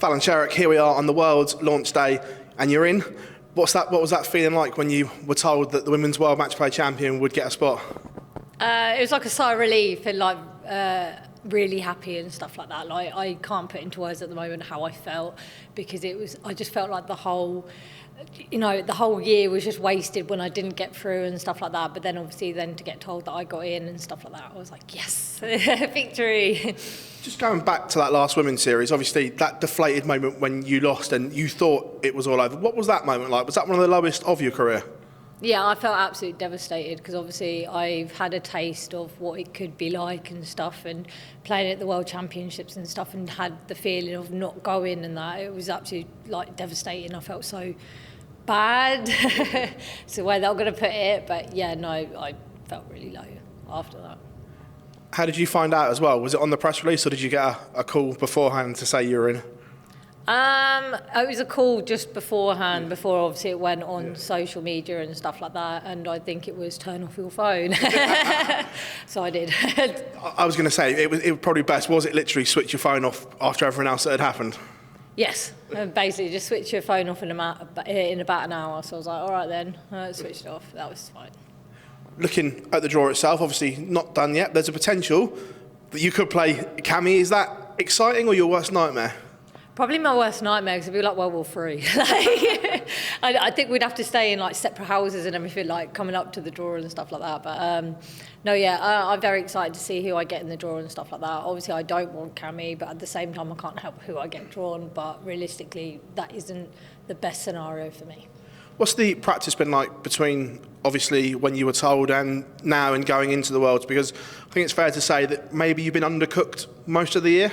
Fallon Sherrock, here we are on the World's launch day, and you're in. What was that feeling like when you were told that the Women's World Match Play Champion would get a spot? It was like a sigh of relief and like really happy and stuff like that. Like I can't put into words at the moment how I felt, because I just felt like the whole year was just wasted when I didn't get through and stuff like that. But then obviously to get told that I got in and stuff like that, I was like, yes, victory. Just going back to that last Women's Series, obviously that deflated moment when you lost and you thought it was all over. What was that moment like? Was that one of the lowest of your career? Yeah, I felt absolutely devastated, because obviously I've had a taste of what it could be like and stuff, and playing at the World Championships and stuff, and had the feeling of not going and that. It was absolutely like devastating. I felt so bad. It's the way that I'm going to put it, but yeah, no, I felt really low after that. How did you find out as well? Was it on the press release, or did you get a call beforehand to say you were in? It was a call just beforehand, before obviously it went on social media and stuff like that, and I think it was turn off your phone. So I did. I was going to say, it was probably best. Was it literally switch your phone off after everything else that had happened? Yes, basically just switch your phone off in about an hour. So I was like, all right then, switched it off. That was fine. Looking at the draw itself, obviously not done yet. There's a potential that you could play Cammy. Is that exciting or your worst nightmare? Probably my worst nightmare, because it'd be like World War III. I think we'd have to stay in like separate houses and everything, like coming up to the draw and stuff like that. But no, yeah, I'm very excited to see who I get in the draw and stuff like that. Obviously, I don't want Cammy, but at the same time, I can't help who I get drawn. But realistically, that isn't the best scenario for me. What's the practice been like between, obviously, when you were told and now and going into the Worlds? Because I think it's fair to say that maybe you've been undercooked most of the year.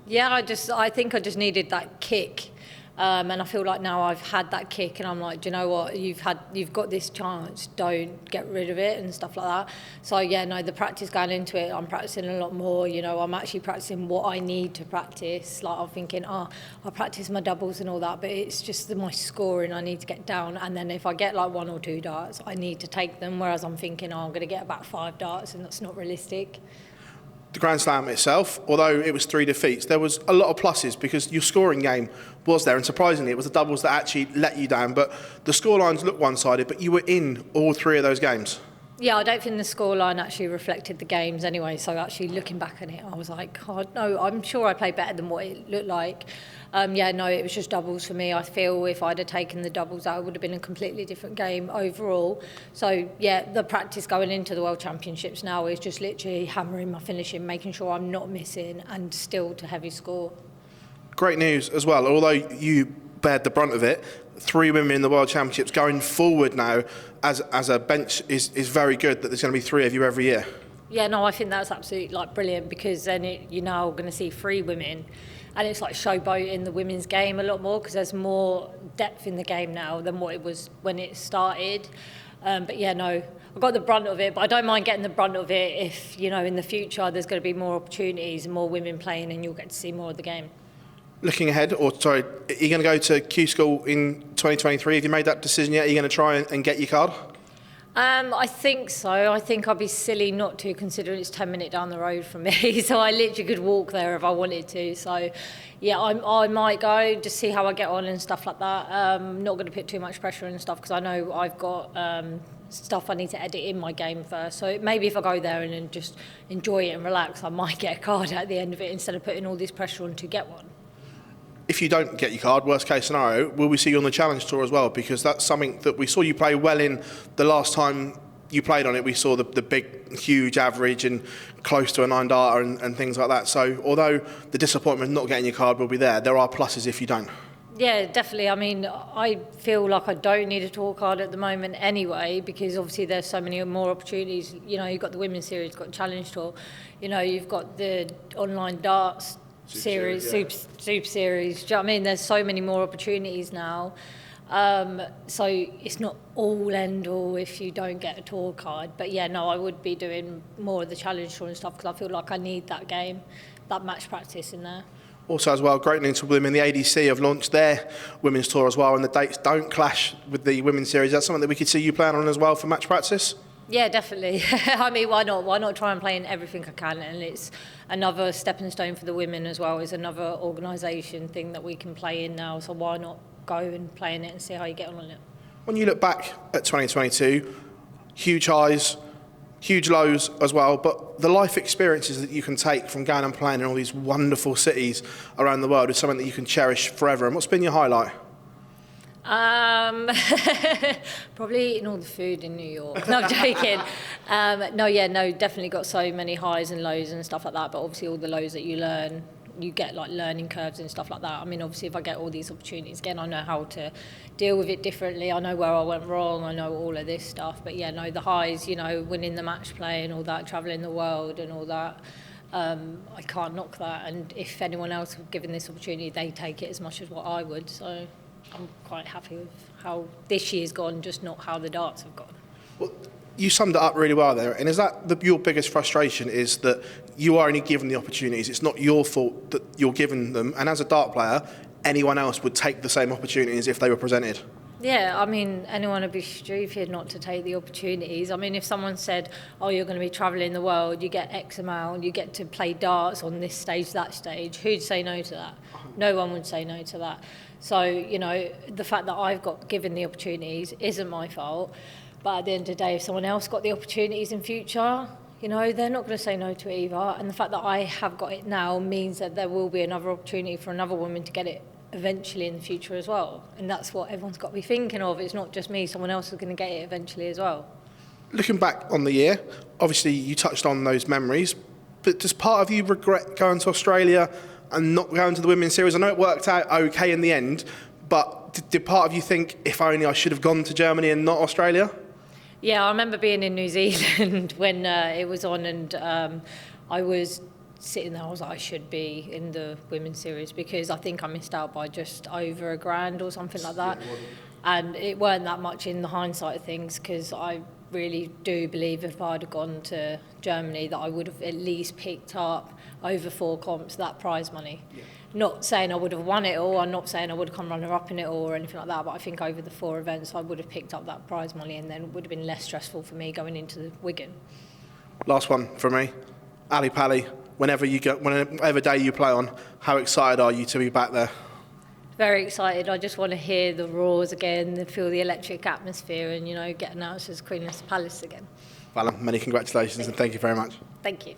Yeah, I think I just needed that kick, and I feel like now I've had that kick, and I'm like, do you know what? You've got this chance. Don't get rid of it and stuff like that. So yeah, no, the practice going into it, I'm practicing a lot more. You know, I'm actually practicing what I need to practice. Like I'm thinking, I'll practice my doubles and all that, but it's just my scoring I need to get down. And then if I get like 1 or 2 darts, I need to take them. Whereas I'm thinking, I'm going to get about 5 darts, and that's not realistic. The Grand Slam itself, although it was 3 defeats, there was a lot of pluses because your scoring game was there, and surprisingly it was the doubles that actually let you down. But the scorelines looked one-sided, but you were in all 3 of those games. Yeah, I don't think the scoreline actually reflected the games anyway, so actually looking back at it, I was like, oh, no, I'm sure I played better than what it looked like. Yeah, no, it was just doubles for me. I feel if I'd have taken the doubles out, it would have been a completely different game overall. So, yeah, the practice going into the World Championships now is just literally hammering my finishing, making sure I'm not missing and still to heavy score. Great news as well, although you bared the brunt of it. 3 women in the World Championships going forward now as a bench is very good, that there's going to be 3 of you every year. Yeah, no, I think that's absolutely brilliant, because then you're now going to see 3 women, and it's like showboating the women's game a lot more, because there's more depth in the game now than what it was when it started. But yeah, no, I got the brunt of it, but I don't mind getting the brunt of it if, in the future there's going to be more opportunities and more women playing, and you'll get to see more of the game. Looking ahead, are you going to go to Q School in 2023? Have you made that decision yet? Are you going to try and get your card? I think so. I think I'd be silly not to, considering it's 10 minutes down the road from me. So I literally could walk there if I wanted to. So yeah, I might go, just see how I get on and stuff like that. Not going to put too much pressure and stuff, because I know I've got stuff I need to edit in my game first. So maybe if I go there and then just enjoy it and relax, I might get a card at the end of it instead of putting all this pressure on to get one. If you don't get your card, worst case scenario, will we see you on the Challenge Tour as well? Because that's something that we saw you play well in the last time you played on it. We saw the big, huge average and close to a 9-darter and things like that. So although the disappointment of not getting your card will be there are pluses if you don't. Yeah, definitely. I mean, I feel like I don't need a tour card at the moment anyway, because obviously there's so many more opportunities. You've got the Women's Series, you've got Challenge Tour, you've got the online darts Super Series. Do you know what I mean? There's so many more opportunities now. So it's not all end all if you don't get a tour card. But yeah, no, I would be doing more of the Challenge Tour and stuff, because I feel like I need that game, that match practice in there. Also as well, great news for women, the ADC have launched their Women's Tour as well, and the dates don't clash with the Women's Series. That's something that we could see you playing on as well for match practice? Yeah, definitely. I mean, why not? Why not try and play in everything I can? And it's another stepping stone for the women as well. It's another organisation thing that we can play in now. So why not go and play in it and see how you get on it? When you look back at 2022, huge highs, huge lows as well, but the life experiences that you can take from going and playing in all these wonderful cities around the world is something that you can cherish forever. And what's been your highlight? Probably eating all the food in New York. No, I'm joking. Definitely got so many highs and lows and stuff like that. But obviously, all the lows that you learn, you get like learning curves and stuff like that. I mean, obviously, if I get all these opportunities again, I know how to deal with it differently. I know where I went wrong. I know all of this stuff. But yeah, no, the highs, you know, winning the match play and all that, traveling the world and all that. I can't knock that. And if anyone else was given this opportunity, they take it as much as what I would. So I'm quite happy with how this year's gone, just not how the darts have gone. Well, you summed it up really well there. And is that your biggest frustration, is that you are only given the opportunities? It's not your fault that you're given them. And as a dart player, anyone else would take the same opportunities if they were presented. Yeah, I mean, anyone would be stupid not to take the opportunities. I mean, if someone said, oh, you're going to be travelling the world, you get X amount, you get to play darts on this stage, that stage, who'd say no to that? No one would say no to that. So, you know, the fact that I've got given the opportunities isn't my fault. But at the end of the day, if someone else got the opportunities in future, you know, they're not going to say no to it either. And the fact that I have got it now means that there will be another opportunity for another woman to get it eventually in the future as well. And that's what everyone's got to be thinking of. It's not just me, someone else is going to get it eventually as well. Looking back on the year, obviously you touched on those memories, but does part of you regret going to Australia and not going to the Women's Series? I know it worked out okay in the end, but did part of you think, if only I should have gone to Germany and not Australia? Yeah, I remember being in New Zealand when it was on, and I was sitting there, I was like, I should be in the Women's Series, because I think I missed out by just over $1,000 or something like that. And it weren't that much in the hindsight of things, because I really do believe if I'd have gone to Germany that I would have at least picked up over 4 comps that prize money. Yeah. Not saying I would have won it all, I'm not saying I would have come runner-up in it all or anything like that, but I think over the 4 events I would have picked up that prize money, and then it would have been less stressful for me going into the Wigan. Last one from me. Ali Pally, whenever day you play on, how excited are you to be back there? Very excited. I just want to hear the roars again and feel the electric atmosphere and, you know, get announced as Queen of the Palace again. Fallon, many congratulations and thank you very much. Thank you.